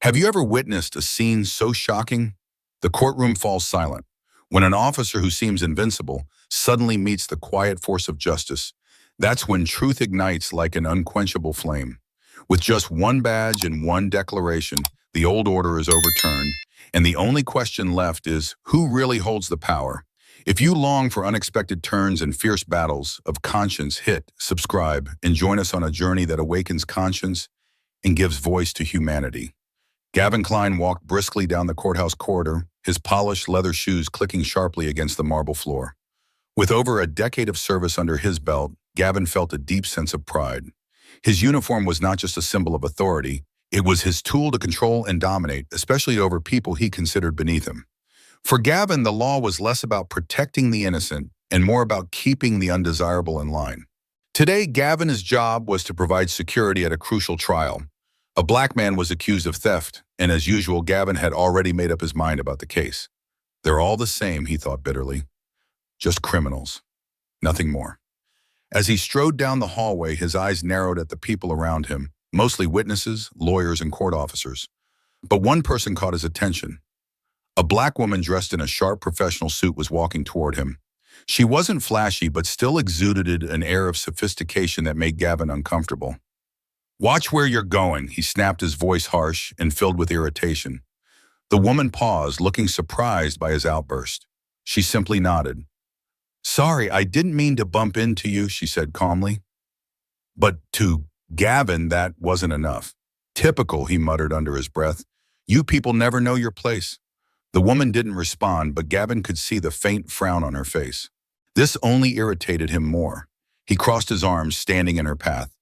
Have you ever witnessed a scene so shocking? The courtroom falls silent when an officer who seems invincible suddenly meets the quiet force of justice. That's when truth ignites like an unquenchable flame. With just one badge and one declaration, the old order is overturned, and the only question left is who really holds the power? If you long for unexpected turns and fierce battles of conscience, hit subscribe and join us on a journey that awakens conscience and gives voice to humanity. Gavin Klein walked briskly down the courthouse corridor, his polished leather shoes clicking sharply against the marble floor. With over a decade of service under his belt, Gavin felt a deep sense of pride. His uniform was not just a symbol of authority, it was his tool to control and dominate, especially over people he considered beneath him. For Gavin, the law was less about protecting the innocent and more about keeping the undesirable in line. Today, Gavin's job was to provide security at a crucial trial. A black man was accused of theft, and as usual, Gavin had already made up his mind about the case. They're all the same, he thought bitterly. Just criminals. Nothing more. As he strode down the hallway, his eyes narrowed at the people around him, mostly witnesses, lawyers, and court officers. But one person caught his attention. A black woman dressed in a sharp professional suit was walking toward him. She wasn't flashy, but still exuded an air of sophistication that made Gavin uncomfortable. "Watch where you're going," he snapped, his voice harsh and filled with irritation. The woman paused, looking surprised by his outburst. She simply nodded. "Sorry, I didn't mean to bump into you," she said calmly. But to Gavin, that wasn't enough. "Typical," he muttered under his breath. "You people never know your place." The woman didn't respond, but Gavin could see the faint frown on her face. This only irritated him more. He crossed his arms, standing in her path.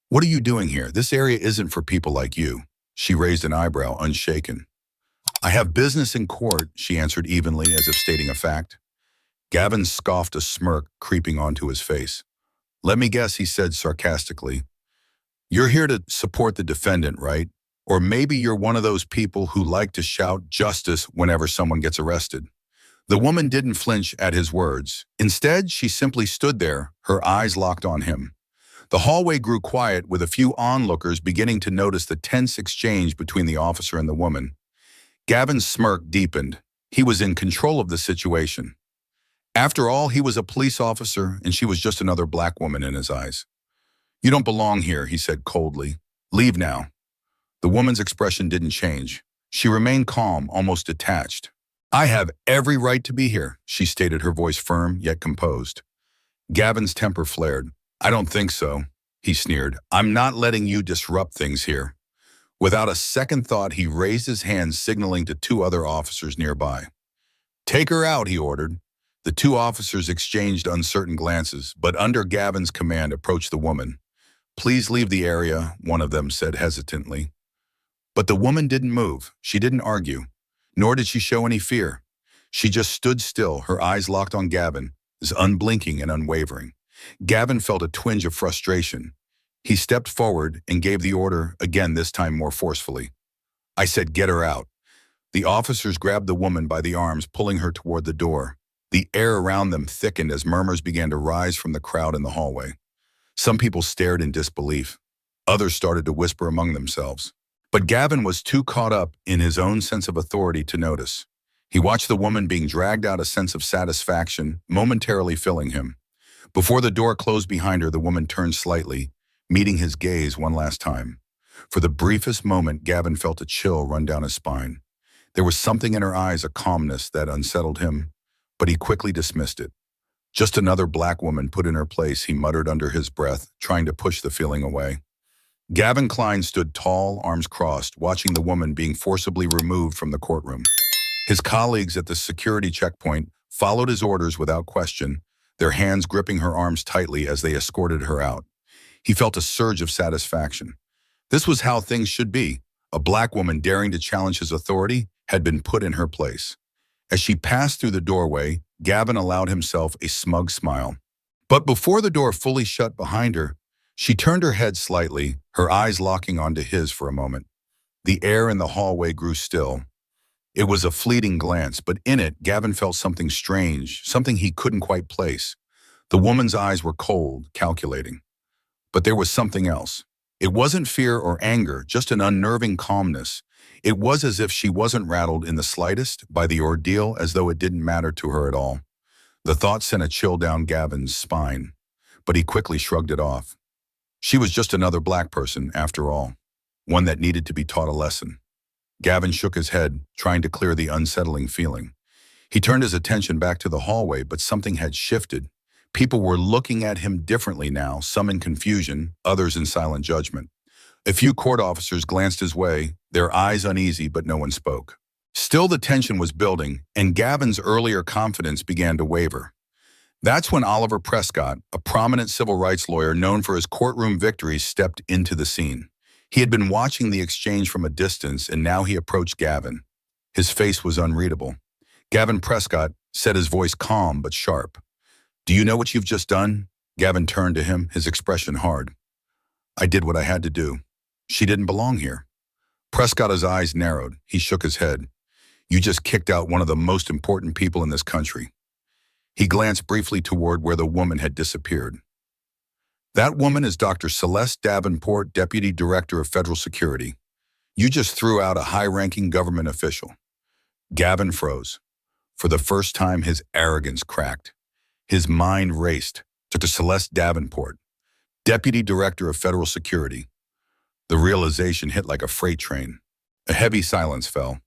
"What are you doing here? This area isn't for people like you." She raised an eyebrow, unshaken. "I have business in court," she answered evenly, as if stating a fact. Gavin scoffed, a smirk creeping onto his face. "Let me guess," he said sarcastically. "You're here to support the defendant, right? Or maybe you're one of those people who like to shout justice whenever someone gets arrested." The woman didn't flinch at his words. Instead, she simply stood there, her eyes locked on him. The hallway grew quiet, with a few onlookers beginning to notice the tense exchange between the officer and the woman. Gavin's smirk deepened. He was in control of the situation. After all, he was a police officer, and she was just another black woman in his eyes. "You don't belong here," he said coldly. "Leave now." The woman's expression didn't change. She remained calm, almost detached. "I have every right to be here," she stated, her voice firm yet composed. Gavin's temper flared. "I don't think so," he sneered. "I'm not letting you disrupt things here." Without a second thought, he raised his hand, signaling to two other officers nearby. "Take her out," he ordered. The two officers exchanged uncertain glances, but under Gavin's command approached the woman. "Please leave the area," one of them said hesitantly. But the woman didn't move. She didn't argue, nor did she show any fear. She just stood still, her eyes locked on Gavin, as unblinking and unwavering. Gavin felt a twinge of frustration. He stepped forward and gave the order, again this time more forcefully. "I said get her out." The officers grabbed the woman by the arms, pulling her toward the door. The air around them thickened as murmurs began to rise from the crowd in the hallway. Some people stared in disbelief. Others started to whisper among themselves. But Gavin was too caught up in his own sense of authority to notice. He watched the woman being dragged out, a sense of satisfaction momentarily filling him. Before the door closed behind her, the woman turned slightly, meeting his gaze one last time. For the briefest moment, Gavin felt a chill run down his spine. There was something in her eyes, a calmness that unsettled him, but he quickly dismissed it. "Just another black woman put in her place," he muttered under his breath, trying to push the feeling away. Gavin Klein stood tall, arms crossed, watching the woman being forcibly removed from the courtroom. His colleagues at the security checkpoint followed his orders without question, their hands gripping her arms tightly as they escorted her out. He felt a surge of satisfaction. This was how things should be. A black woman daring to challenge his authority had been put in her place. As she passed through the doorway, Gavin allowed himself a smug smile. But before the door fully shut behind her, she turned her head slightly, her eyes locking onto his for a moment. The air in the hallway grew still. It was a fleeting glance, but in it, Gavin felt something strange, something he couldn't quite place. The woman's eyes were cold, calculating. But there was something else. It wasn't fear or anger, just an unnerving calmness, It was as if she wasn't rattled in the slightest by the ordeal, as though it didn't matter to her at all. The thought sent a chill down Gavin's spine, but he quickly shrugged it off. She was just another black person, after all, one that needed to be taught a lesson. Gavin shook his head, trying to clear the unsettling feeling. He turned his attention back to the hallway, but something had shifted. People were looking at him differently now, some in confusion, others in silent judgment. A few court officers glanced his way, their eyes uneasy, but no one spoke. Still, the tension was building, and Gavin's earlier confidence began to waver. That's when Oliver Prescott, a prominent civil rights lawyer known for his courtroom victories, stepped into the scene. He had been watching the exchange from a distance, and now he approached Gavin. His face was unreadable. Gavin Prescott said, his voice calm but sharp. "Do you know what you've just done?" Gavin turned to him, his expression hard. "I did what I had to do. She didn't belong here." Prescott's eyes narrowed. He shook his head. "You just kicked out one of the most important people in this country." He glanced briefly toward where the woman had disappeared. "That woman is Dr. Celeste Davenport, Deputy Director of Federal Security. You just threw out a high-ranking government official." Gavin froze. For the first time, his arrogance cracked. His mind raced. Dr. Celeste Davenport, Deputy Director of Federal Security. The realization hit like a freight train. A heavy silence fell.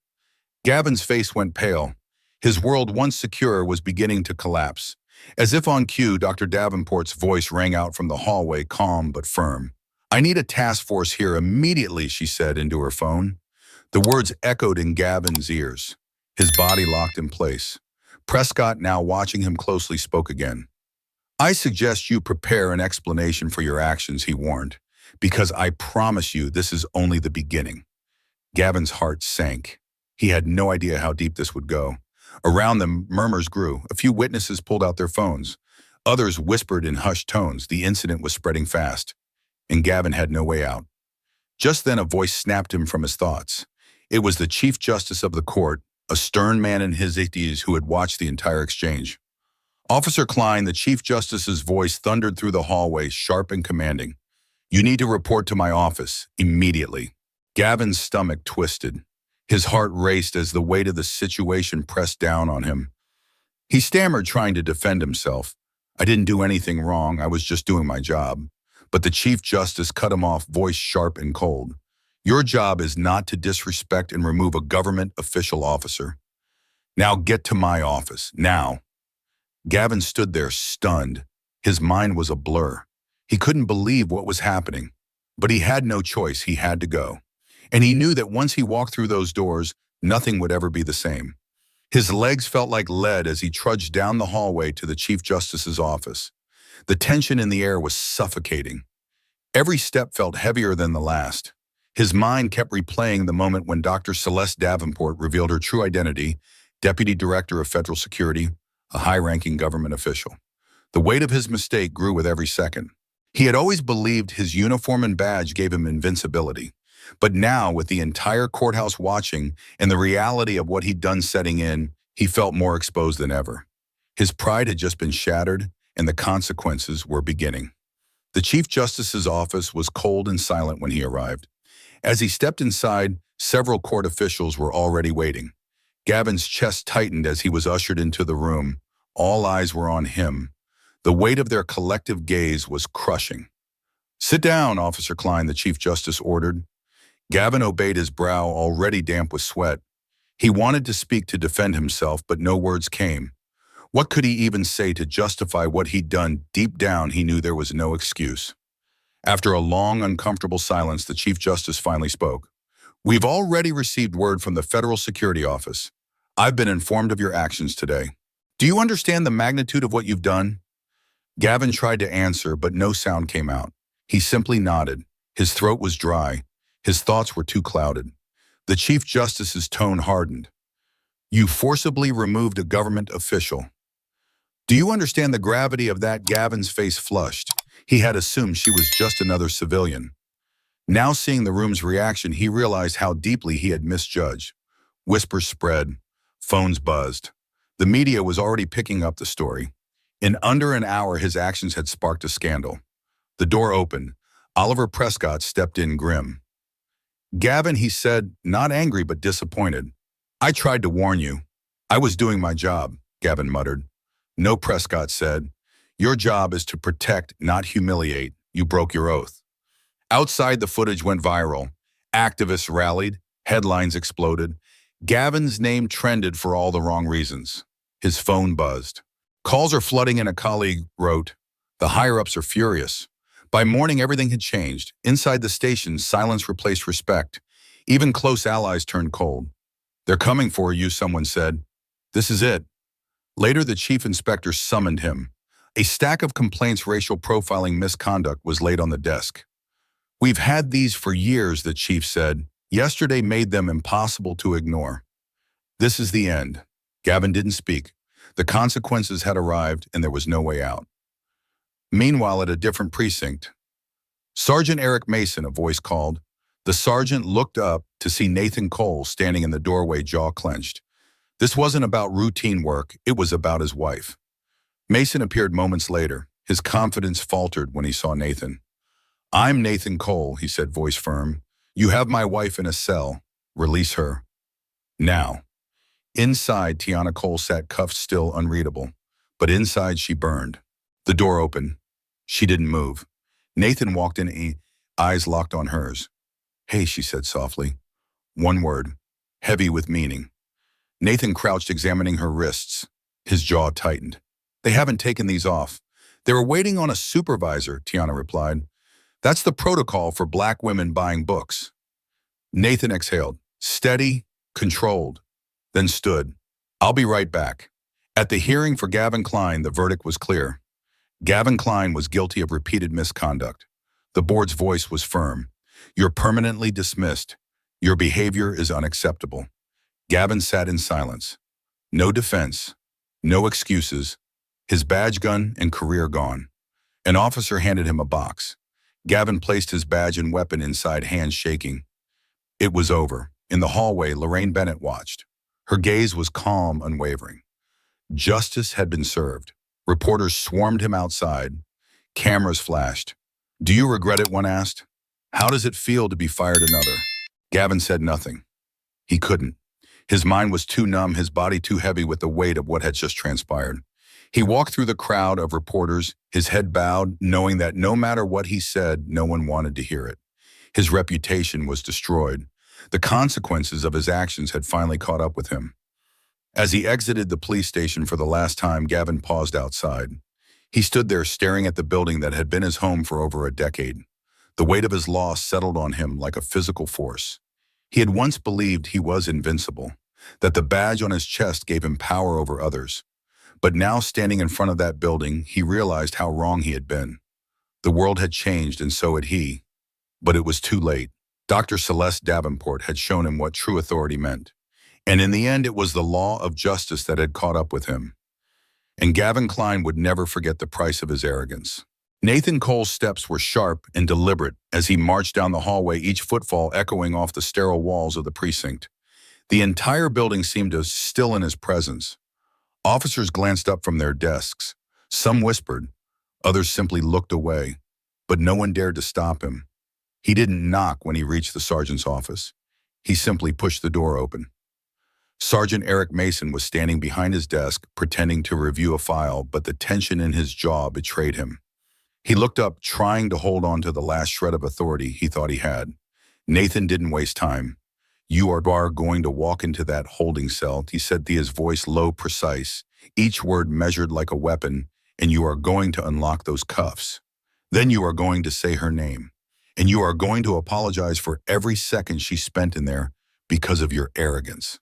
Gavin's face went pale. His world, once secure, was beginning to collapse. As if on cue, Dr. Davenport's voice rang out from the hallway, calm but firm. "I need a task force here immediately," she said into her phone. The words echoed in Gavin's ears. His body locked in place. Prescott, now watching him closely, spoke again. "I suggest you prepare an explanation for your actions," he warned, "because I promise you this is only the beginning." Gavin's heart sank. He had no idea how deep this would go. Around them, murmurs grew. A few witnesses pulled out their phones. Others whispered in hushed tones. The incident was spreading fast, and Gavin had no way out. Just then, a voice snapped him from his thoughts. It was the Chief Justice of the court, a stern man in his 80s who had watched the entire exchange. "Officer Klein," the Chief Justice's voice thundered through the hallway, sharp and commanding. "You need to report to my office, immediately." Gavin's stomach twisted. His heart raced as the weight of the situation pressed down on him. He stammered, trying to defend himself. "I didn't do anything wrong, I was just doing my job." But the Chief Justice cut him off, voice sharp and cold. "Your job is not to disrespect and remove a government official officer. Now get to my office, now." Gavin stood there, stunned. His mind was a blur. He couldn't believe what was happening. But he had no choice, he had to go. And he knew that once he walked through those doors, nothing would ever be the same. His legs felt like lead as he trudged down the hallway to the Chief Justice's office. The tension in the air was suffocating. Every step felt heavier than the last. His mind kept replaying the moment when Dr. Celeste Davenport revealed her true identity, Deputy Director of Federal Security, a high-ranking government official. The weight of his mistake grew with every second. He had always believed his uniform and badge gave him invincibility. But now, with the entire courthouse watching and the reality of what he'd done setting in, he felt more exposed than ever. His pride had just been shattered, and the consequences were beginning. The Chief Justice's office was cold and silent when he arrived. As he stepped inside, several court officials were already waiting. Gavin's chest tightened as he was ushered into the room. All eyes were on him. The weight of their collective gaze was crushing. "Sit down, Officer Klein," the Chief Justice ordered. Gavin obeyed, his brow already damp with sweat. He wanted to speak to defend himself, but no words came. What could he even say to justify what he'd done? Deep down, he knew there was no excuse. After a long, uncomfortable silence, the Chief Justice finally spoke. "We've already received word from the Federal Security Office. I've been informed of your actions today. Do you understand the magnitude of what you've done?" Gavin tried to answer, but no sound came out. He simply nodded. His throat was dry. His thoughts were too clouded. The Chief Justice's tone hardened. "You forcibly removed a government official. Do you understand the gravity of that?" Gavin's face flushed. He had assumed she was just another civilian. Now, seeing the room's reaction, he realized how deeply he had misjudged. Whispers spread. Phones buzzed. The media was already picking up the story. In under an hour, his actions had sparked a scandal. The door opened. Oliver Prescott stepped in, grim. Gavin, he said, not angry but disappointed. I tried to warn you. I was doing my job, Gavin muttered. No, Prescott said. Your job is to protect, not humiliate. You broke your oath. Outside, the footage went viral. Activists rallied. Headlines exploded. Gavin's name trended for all the wrong reasons. His phone buzzed. Calls are flooding, and a colleague wrote, the higher-ups are furious. By morning, everything had changed. Inside the station, silence replaced respect. Even close allies turned cold. They're coming for you, someone said. This is it. Later, the chief inspector summoned him. A stack of complaints, racial profiling, misconduct was laid on the desk. We've had these for years, the chief said. Yesterday made them impossible to ignore. This is the end. Gavin didn't speak. The consequences had arrived, and there was no way out. Meanwhile, at a different precinct, Sergeant Eric Mason, a voice called. The sergeant looked up to see Nathan Cole standing in the doorway, jaw clenched. This wasn't about routine work, it was about his wife. Mason appeared moments later. His confidence faltered when he saw Nathan. I'm Nathan Cole, he said, voice firm. You have my wife in a cell. Release her. Now. Inside, Tiana Cole sat cuffed still, unreadable. But inside, she burned. The door opened. She didn't move. Nathan walked in, eyes locked on hers. Hey, she said softly. One word, heavy with meaning. Nathan crouched, examining her wrists. His jaw tightened. They haven't taken these off. They were waiting on a supervisor, Tiana replied. That's the protocol for black women buying books. Nathan exhaled, steady, controlled, then stood. I'll be right back. At the hearing for Gavin Klein, the verdict was clear. Gavin Klein was guilty of repeated misconduct. The board's voice was firm. You're permanently dismissed. Your behavior is unacceptable. Gavin sat in silence. No defense, no excuses. His badge, gun, and career gone. An officer handed him a box. Gavin placed his badge and weapon inside, hands shaking. It was over. In the hallway, Lorraine Bennett watched. Her gaze was calm, unwavering. Justice had been served. Reporters swarmed him outside. Cameras flashed. Do you regret it, one asked. How does it feel to be fired another? Gavin said nothing. He couldn't. His mind was too numb, his body too heavy with the weight of what had just transpired. He walked through the crowd of reporters, his head bowed, knowing that no matter what he said, no one wanted to hear it. His reputation was destroyed. The consequences of his actions had finally caught up with him. As he exited the police station for the last time, Gavin paused outside. He stood there staring at the building that had been his home for over a decade. The weight of his loss settled on him like a physical force. He had once believed he was invincible, that the badge on his chest gave him power over others. But now, standing in front of that building, he realized how wrong he had been. The world had changed, and so had he. But it was too late. Dr. Celeste Davenport had shown him what true authority meant. And in the end, it was the law of justice that had caught up with him. And Gavin Klein would never forget the price of his arrogance. Nathan Cole's steps were sharp and deliberate as he marched down the hallway, each footfall echoing off the sterile walls of the precinct. The entire building seemed to still in his presence. Officers glanced up from their desks. Some whispered, others simply looked away, but no one dared to stop him. He didn't knock when he reached the sergeant's office. He simply pushed the door open. Sergeant Eric Mason was standing behind his desk, pretending to review a file, but the tension in his jaw betrayed him. He looked up, trying to hold on to the last shred of authority he thought he had. Nathan didn't waste time. You are going to walk into that holding cell, he said, his voice low, precise, each word measured like a weapon, and you are going to unlock those cuffs. Then you are going to say her name, and you are going to apologize for every second she spent in there because of your arrogance.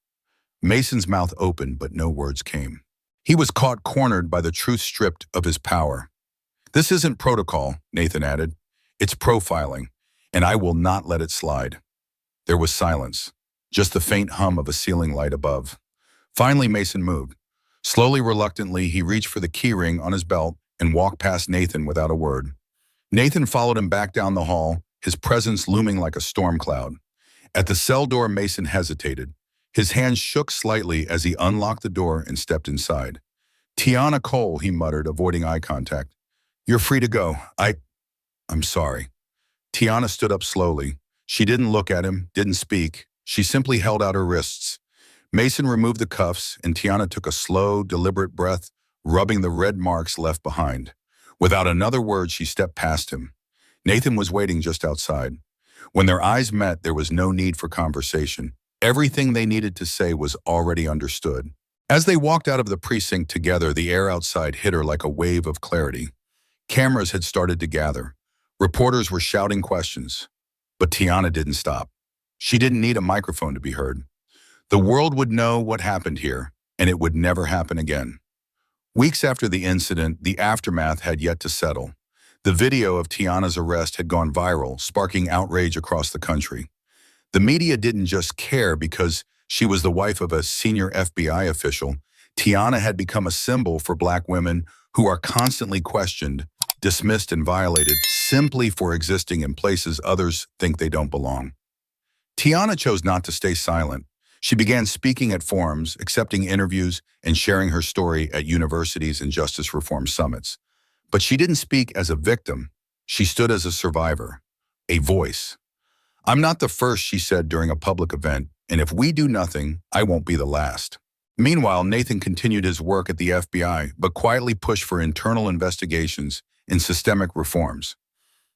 Mason's mouth opened, but no words came. He was caught cornered by the truth stripped of his power. This isn't protocol, Nathan added. It's profiling, and I will not let it slide. There was silence, just the faint hum of a ceiling light above. Finally, Mason moved. Slowly, reluctantly, he reached for the keyring on his belt and walked past Nathan without a word. Nathan followed him back down the hall, his presence looming like a storm cloud. At the cell door, Mason hesitated. His hands shook slightly as he unlocked the door and stepped inside. Tiana Cole, he muttered, avoiding eye contact. You're free to go. I'm sorry. Tiana stood up slowly. She didn't look at him, didn't speak. She simply held out her wrists. Mason removed the cuffs, and Tiana took a slow, deliberate breath, rubbing the red marks left behind. Without another word, she stepped past him. Nathan was waiting just outside. When their eyes met, there was no need for conversation. Everything they needed to say was already understood. As they walked out of the precinct together, the air outside hit her like a wave of clarity. Cameras had started to gather. Reporters were shouting questions. But Tiana didn't stop. She didn't need a microphone to be heard. The world would know what happened here, and it would never happen again. Weeks after the incident, the aftermath had yet to settle. The video of Tiana's arrest had gone viral, sparking outrage across the country. The media didn't just care because she was the wife of a senior FBI official. Tiana had become a symbol for Black women who are constantly questioned, dismissed, and violated simply for existing in places others think they don't belong. Tiana chose not to stay silent. She began speaking at forums, accepting interviews, and sharing her story at universities and justice reform summits. But she didn't speak as a victim. She stood as a survivor, a voice. "I'm not the first," she said during a public event, "and if we do nothing, I won't be the last." Meanwhile, Nathan continued his work at the FBI, but quietly pushed for internal investigations and systemic reforms.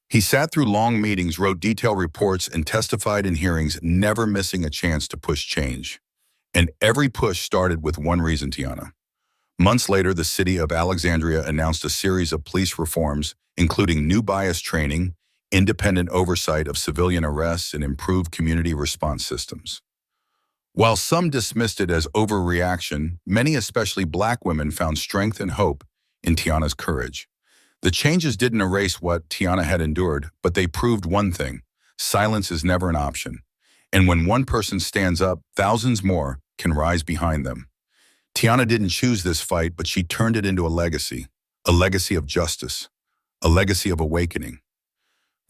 He sat through long meetings, wrote detailed reports, and testified in hearings, never missing a chance to push change. And every push started with one reason, Tiana. Months later, the city of Alexandria announced a series of police reforms, including new bias training, independent oversight of civilian arrests, and improved community response systems. While some dismissed it as overreaction, many, especially Black women, found strength and hope in Tiana's courage. The changes didn't erase what Tiana had endured, but they proved one thing: silence is never an option. And when one person stands up, thousands more can rise behind them. Tiana didn't choose this fight, but she turned it into a legacy of justice, a legacy of awakening.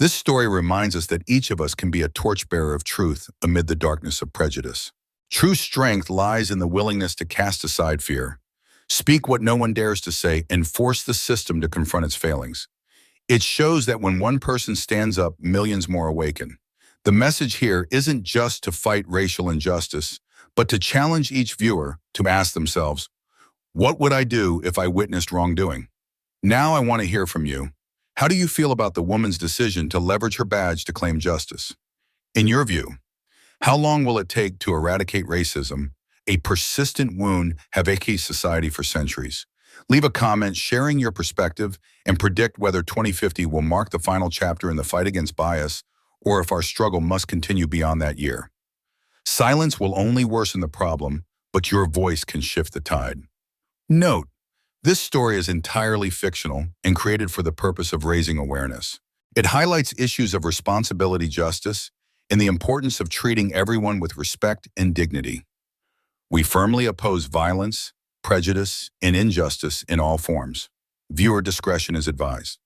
This story reminds us that each of us can be a torchbearer of truth amid the darkness of prejudice. True strength lies in the willingness to cast aside fear, speak what no one dares to say, and force the system to confront its failings. It shows that when one person stands up, millions more awaken. The message here isn't just to fight racial injustice, but to challenge each viewer to ask themselves, what would I do if I witnessed wrongdoing? Now I want to hear from you. How do you feel about the woman's decision to leverage her badge to claim justice? In your view, how long will it take to eradicate racism, a persistent wound have aching society for centuries? Leave a comment sharing your perspective and predict whether 2050 will mark the final chapter in the fight against bias, or if our struggle must continue beyond that year. Silence will only worsen the problem, but your voice can shift the tide. Note, this story is entirely fictional and created for the purpose of raising awareness. It highlights issues of responsibility, justice, and the importance of treating everyone with respect and dignity. We firmly oppose violence, prejudice, and injustice in all forms. Viewer discretion is advised.